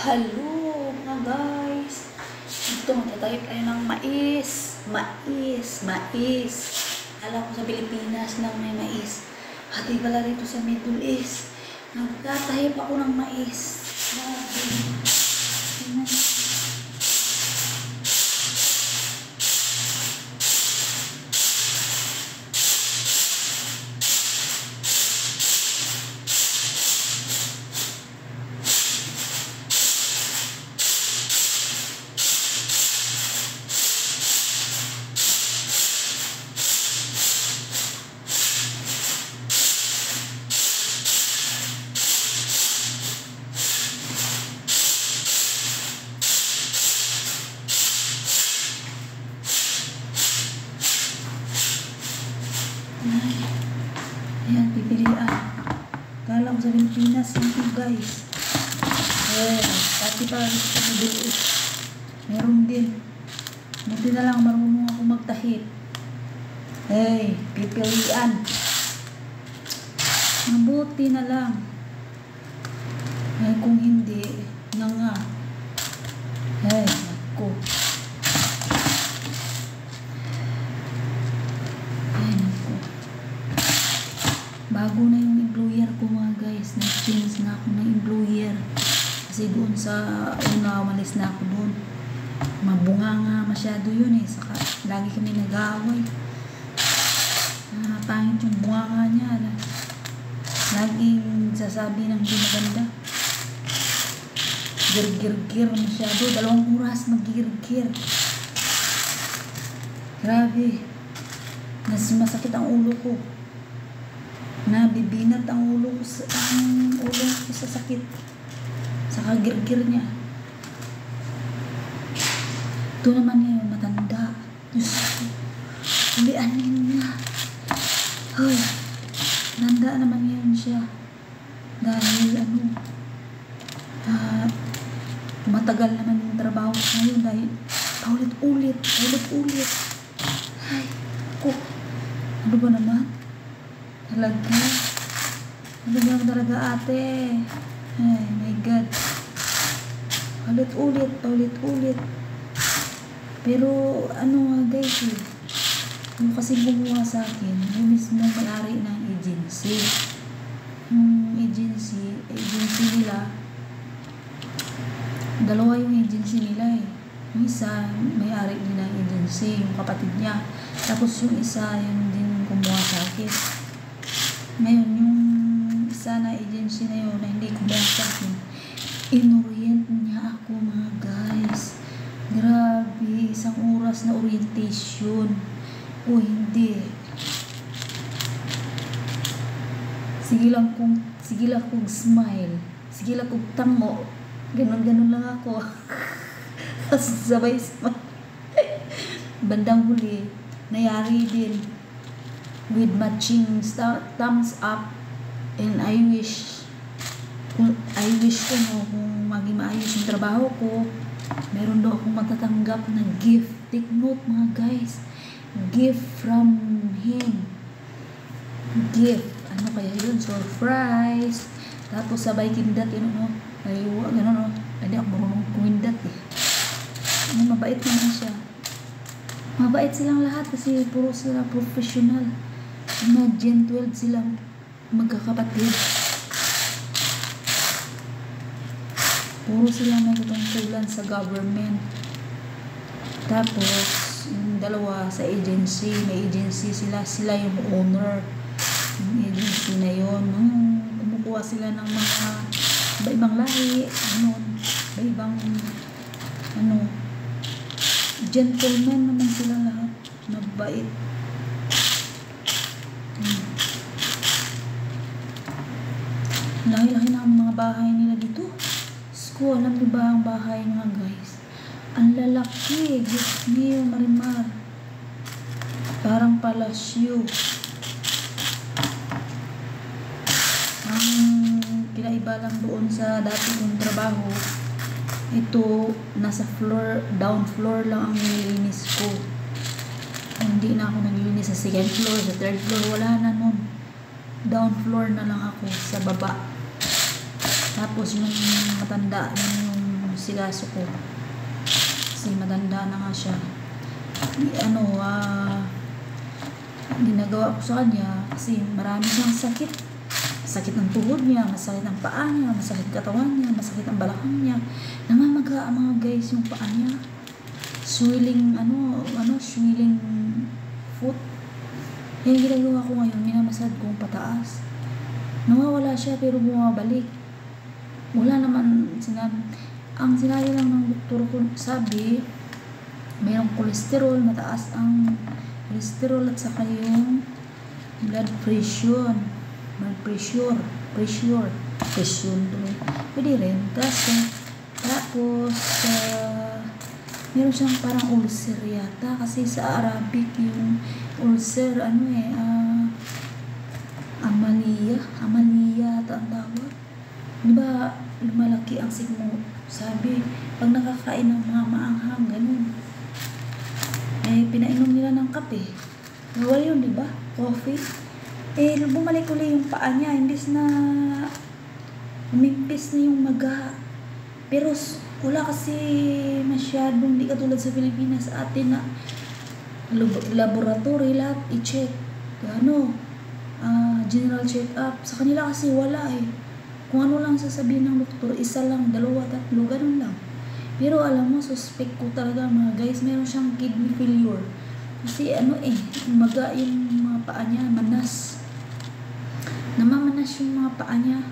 Hello mga guys. Dito magtatayo tayo ng mais. Mais. Alam ko sa Pilipinas lang may mais. Hati pala rito sa Middle East. Nagtatayo ako ng mais. Ayan, pipilian. Kala ko sa Pilipinas, hindi guys. Ayan, pati pa rin sa Middle East. Meron din. Buti na lang marunong ako magtahip. Hey, pipilian. Mabuti na lang. Ay, kung hindi, nga. Hey, ako. Bago na yung employer ko mga guys. Nag-change na ako ng employer. Kasi doon sa una, umalis na ako doon. Mabunga nga masyado yun eh. Saka lagi kami nag-aaway. Pangit yung bunga niya. Laging sasabi ng hindi maganda. Gir masyado. 2 oras mag-gir. Grabe. Masakit ang ulo ko. Nabibinat ang ulo ko sa sakit. Sa kagirgir niya. Ito naman ngayon, matanda. Hulian niya. Hoy, matanda naman ngayon siya. Dahil matagal naman yung trabaho ngayon dahil paulit-ulit. Ay, ako. Ano ba naman? Talaga ate. Ay my God. Paulit-ulit. Pero guys yung kasi gumawa sa akin, yung mismo may-ari ng agency. Yung agency nila, 2 yung agency nila eh. Yung isa, may-ari nila ng agency, yung kapatid niya. Tapos yung isa, yun din gumawa sa akin. Ngayon, yung isa na agency na yun na hindi kumuha sa akin, inorient niya ako mga guys. Grabe, 1 oras na orientation. O hindi. Sige lang kong smile. Sige lang kong tango. Ganon lang ako. Sabay smile. Bandang huli, nayari din. With matching thumbs up, and I wish ko kung maging maayos yung trabaho ko, meron daw akong matatanggap na gift. Take note mga guys, gift from him. Gift, ano kaya yun? Surprise. Tapos sabay kindat yun aywa, gano'n hindi ako marunong kumindat eh. Mabait naman siya. Mabait silang lahat kasi puro sila professional. Gen 12 silang magkakapatid. Puro sila may katungkulan sa government. Tapos yung 2 sa agency, may agency sila yung owner. Yung agency na yun, kumukuha sila ng mga iba-ibang lahi, iba-ibang gentleman naman sila lahat. Mabait. Laki-laki na ang mga bahay nila dito. Sko, alam niyo ba ang bahay mga guys? Ang lalaki. Diyos niyo, Marimar. Parang palasyo. Ang pinaiba lang doon sa dati kong trabaho, ito, nasa down floor lang ang nilinis ko. Hindi na ako naglilinis sa 2nd floor, sa 3rd floor, wala na nun. Down floor na lang ako sa baba. Tapos yung matanda, yung sigaso ko. Kasi matanda na nga siya. Ginagawa ko sa kanya kasi marami siyang sakit. Sakit ng tuhod niya, masakit ang paa niya, masakit katawan niya, masakit ang balakang niya. Namamaga ang mga guys yung paa niya. Swelling, swelling foot. Yung ginagawa ko ngayon, minamasad kong pataas. Nawawala siya pero bumabalik. Wala naman ang sinabi lang ng doktor ko, sabi, mayroong kolesterol, mataas ang kolesterol at saka yung blood pressure tuloy. Pwede rin. Tapos meron siyang parang ulcer yata kasi sa Arabic yung ulcer, amalia ang tawag. Diba, lumalaki ang sigmo. Sabi, pag nakakain ng mga maanghang, ganun. Pinainom nila ng kape. Nawala yun, diba? Coffee. Bumalik ulit yung paa niya. Imbis na umimpis na yung maga. Pero wala kasi masyadong, di katulad sa Pilipinas atin na laboratory lahat i-check. General check-up. Sa kanila kasi wala Kung ano lang sasabihin ng doktor, isa lang, dalawa, tatlo, ganun lang. Pero alam mo, suspect ko talaga mga guys, meron siyang kidney failure. Kasi maga yung mga paa niya, manas. Namamanas yung mga paa niya.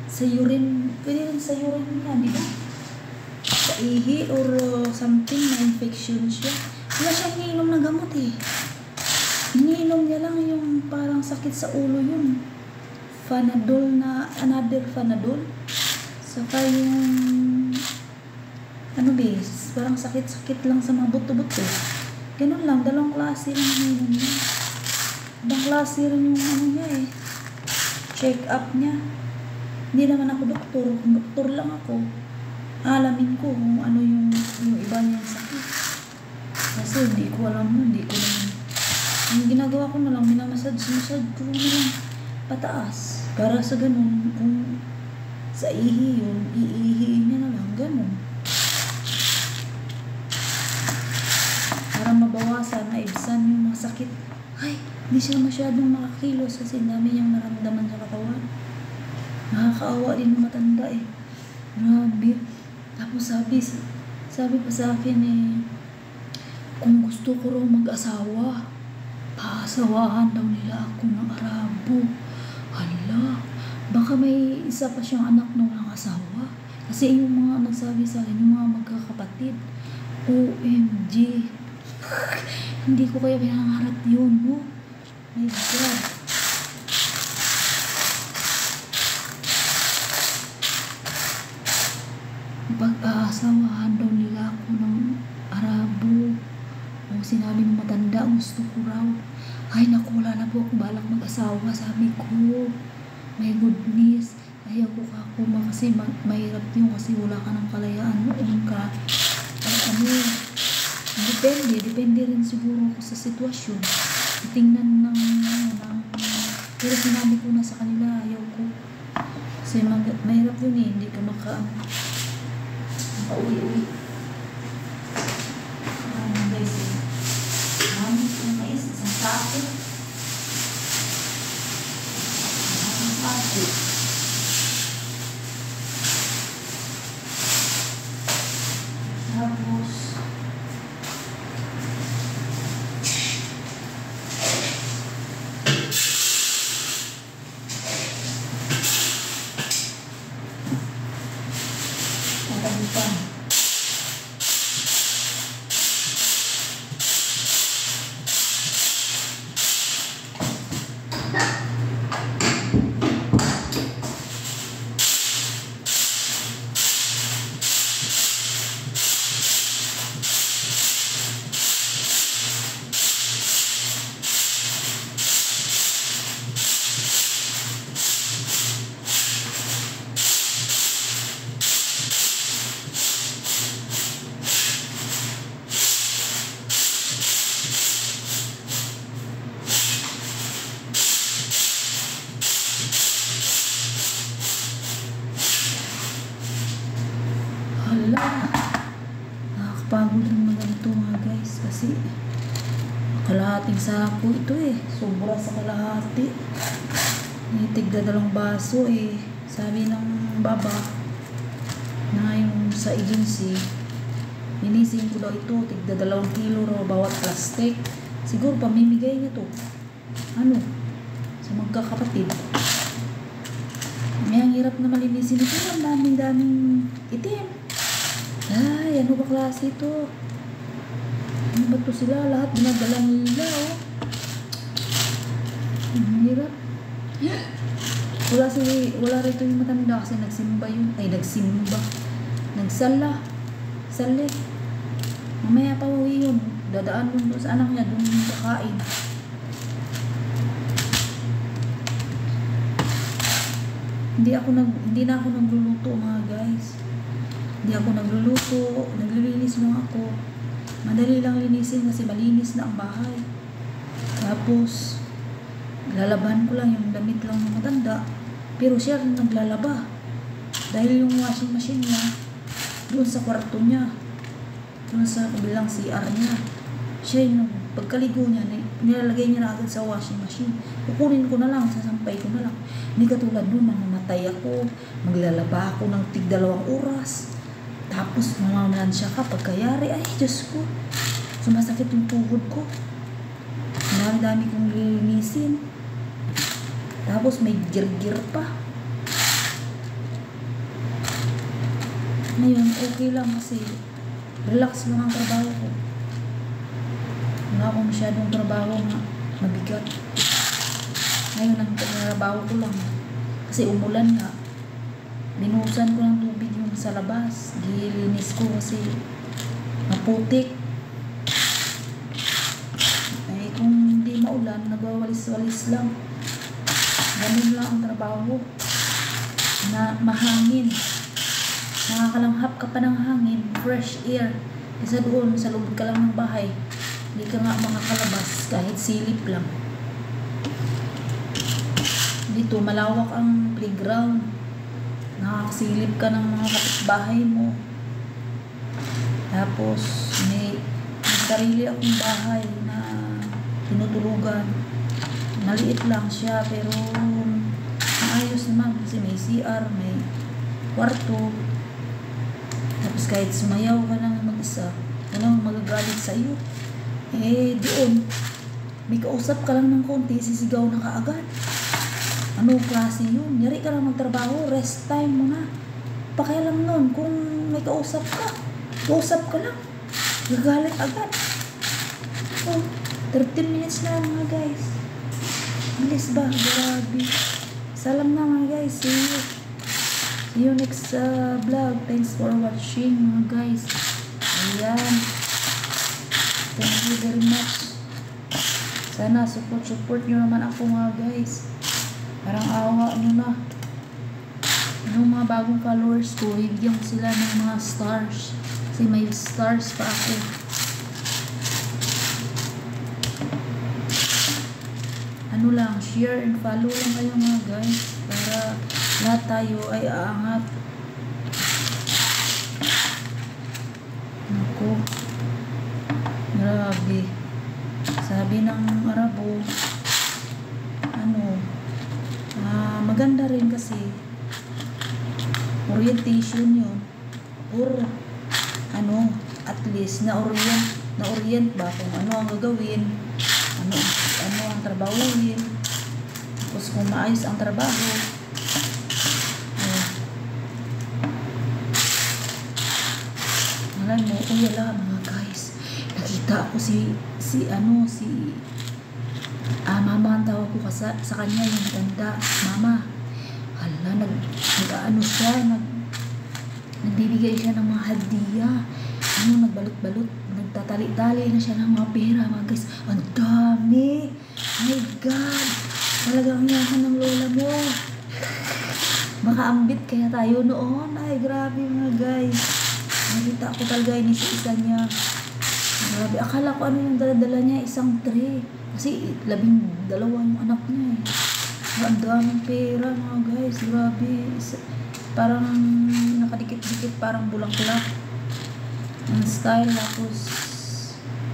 Sa urine, pwede rin sa urine niya, di ba? Sa ihi or something, na infection siya. Wala siyang iniinom na gamot Iniinom niya lang yung parang sakit sa ulo yun. Another Fanadol. Saka yung parang sakit-sakit lang sa mga buto-buto. Ganun lang, dalawang klase lang iniinom niya. Ibang klase rin yung niya check up niya. Hindi naman ako doktor. Kung doktor lang ako, alamin ko kung ano yung iba niyang sakit. Kasi hindi ko alam nun, ang ginagawa ko na lang, minamasad ko na lang pataas. Para sa ganun, kung sa ihi yun, iihiin niya na lang, ganun. Para mabawasan, maibsan yung mga sakit. Hindi siya masyadong makakilos kasi dami niyang naramdaman sa katawan. Nakakaawa din yung matanda Grabe. Tapos sabi pa sa akin kung gusto ko raw mag-asawa, paasawahan daw nila ako ng Arabo. Hala, baka may isa pa siyang anak na walang asawa. Kasi yung mga nagsabi sa akin, yung mga magkakapatid, OMG. Hindi ko kaya pinangarap yun, My God. Pag-aasawahan daw nila ako ng Arabo. Sinabi ng matanda, gusto ko raw. Naku, wala na po ako balak mag-asawa. Sabi ko, my goodness, ayaw ko kasi mahirap yun kasi wala ka ng kalayaan noon ka. Depende rin siguro ako sa sitwasyon. Tingnan pero sinabi ko na sa kanila, ayaw ko. Kasi mahirap yun hindi ka makauwi-uwi. Guys, yung mais, isang sako. Tapos, Hala, nakakapagod rin mga ganito mga guys kasi kalahating sako ito eh, sobra sa kalahati. Tigda 2 baso eh, sabi ng baba na yung sa agency, linisin ko daw ito, tigda 2 kilo raw bawat plastic. Siguro pamimigay niya to ano sa magkakapatid. May ang hirap na malinisin ito, ang daming itim. Ay, ano ba klase ito? Ano ba ito sila? Lahat dinadala nila, oh. Ang hirap. Wala rito yung matanda kasi nagsimba yun. Ay, nagsala. Sali. Mamaya pa uwi yun. Dadaan yun sa anak niya, doon yung kakain. Hindi na ako nagluluto mga guys. Hindi ako nagluluto, naglilinis lang ako. Madali lang linisin kasi malinis na ang bahay. Tapos lalaban ko lang yung damit lang ng matanda. Pero siya rin naglalaba. Dahil yung washing machine niya doon sa kwarto niya, doon sa kabilang CR niya. Siya yung pagkaligo niya, nilalagay niya na agad sa washing machine. Kukunin ko na lang, sasampay ko na lang. Hindi katulad doon, mamamatay ako, maglalaba ako ng tig 2 oras. Tapos mamamalansya ka pagkayari. Ay, Diyos ko. Sumasakit yung tuhod ko. Dami kong lilinisin. Tapos may gir-gir pa. Ngayon, okay lang kasi relax lang ang trabaho ko. Wala akong masyadong trabaho na mabigat. Ngayon, ang trabaho ko lang. Kasi umulan nga. Binuhusan ko ng tubig yung sa labas. Gilinis ko kasi maputik. Ay, kung hindi maulan, nagwawalis-walis lang. Ganun lang ang trabaho. Na mahangin. Nakakalanghap ka pa ng hangin. Fresh air. Isa doon, sa loob ka lang ng bahay. Hindi ka nga makakalabas kahit silip lang. Dito, malawak ang playground. Nakakasilip ka ng mga kapitbahay mo. Tapos, may sarili akong bahay na tinutulugan. Maliit lang siya, pero maayos naman kasi may CR, may kwarto. Tapos kahit sumayaw ka lang mag-isa, walang magagalit sa iyo. Eh, doon, may kausap ka lang ng konti, sisigaw na kaagad. Ano klase yun? Yari ka lang magtrabaho, rest time mo na. Pakialam nun, kung may kausap ka lang. Gagalit agad. Oh, 13 minutes na mga guys. Bilis ba? Grabe. Salam na mga guys. See you next vlog. Thanks for watching mga guys. Ayan. Thank you very much. Sana support nyo naman ako mga guys. Parang awa nyo na. Yung mga bagong followers ko, higyan ko sila ng mga stars. Kasi may stars pa ako. Ano lang, share and follow lang kayo mga guys. Para lahat tayo ay aangat. Naku. Grabe. Sabi ng Arabo, maganda rin kasi orientation yun. Or at least na-orient ba kung ano ang gagawin, ano ang trabahuin, tapos kung maayos ang trabaho. Alam mo, wala mga guys, nakita ako si mama ang tawag ko sa kanya, yung ganda, mama. Hala, nagbibigay siya ng mga hadiya. Nagbalot-balot, nagtatali-tali na siya ng mga pera, mga guys. Ang dami! My God! Talagang yahan ng lola mo. Makaambit kaya tayo noon. Ay, grabe mga guys. Nakita ko talaga isa niya. Grabe, akala ko ano yung dala niya, isang tray. Kasi 12 yung anak niya eh. Ang daming pera mga guys. Grabe. Parang nakadikit-dikit parang bulang-bulak. Ang style, tapos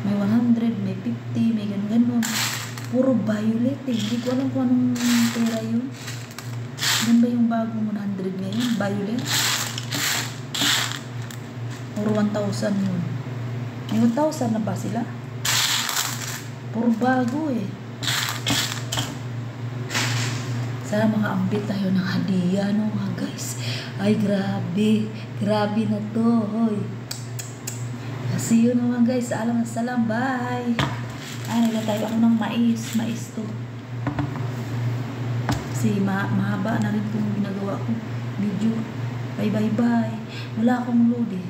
may 100, may 50, may ganun-ganun. Puro violet eh. Hindi ko alam kung anong pera yun. Yan ba yung bagong 100 ngayon? Violet? Puro 1,000 yun. May 1,000 na ba sila? Puro bago eh. Sana makaambit tayo ng hadiah, no guys. Ay, grabe. Grabe na to, hoy. See you naman guys. Salam. Bye. Nagtatayo ako ng mais to. Kasi mahaba na rin kung ginagawa ko video. Bye. Wala akong load eh.